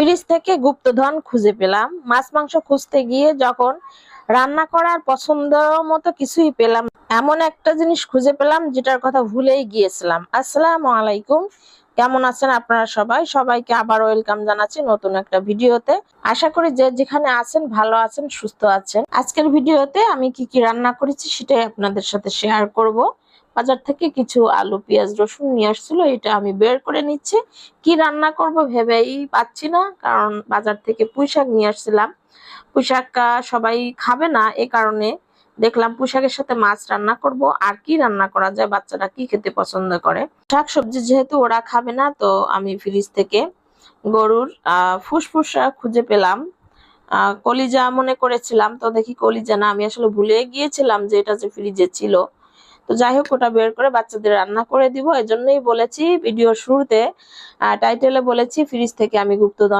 Fridge থেকে গুপ্তধন খুঁজে পেলাম। মাছ মাংস খুঁজতে গিয়ে যখন রান্না করার পছন্দ মতো কিছুই পেলাম, এমন একটা জিনিস খুঁজে পেলাম যেটার কথা ভুলেই গিয়েছিলাম। আসসালামু আলাইকুম, কেমন আছেন আপনারা? সবাইকে আবার ওয়েলকাম জানাচ্ছি নতুন একটা ভিডিওতে। আশা করি যে যেখানে আছেন ভালো আছেন, সুস্থ আছেন। আজকের ভিডিওতে আমি কি কি রান্না করেছি সেটাই আপনাদের সাথে শেয়ার করব। বাজার থেকে কিছু আলু পেঁয়াজ রসুন নিয়ে আসছিল, এটা আমি বের করে নিচ্ছি। কি রান্না করব ভেবেই পাচ্ছি না, কারণ বাজার থেকে পুঁই শাক নিয়ে আসছিলাম। পুঁই শাক সবাই খাবে না, এ কারণে দেখলাম পুঁই শাকের সাথে মাছ রান্না করব। আর কি রান্না করা যায়, বাচ্চারা কি খেতে পছন্দ করে। শাকসবজি যেহেতু ওরা খাবে না, তো আমি ফ্রিজ থেকে গরুর ফুসফুস খুঁজে পেলাম। কলিজা মনে করেছিলাম, তো দেখি কলিজা না, আমি আসলে ভুলে গিয়েছিলাম যে এটা যে ফ্রিজে ছিল। তো যাই হোক, ওটা বের করে বাচ্চাদের রান্না করে দিব। এজন্যই বলেছি ভিডিওর শুরুতে টাইটেলে বলেছি ফ্রিজ থেকে আমি গুপ্তধন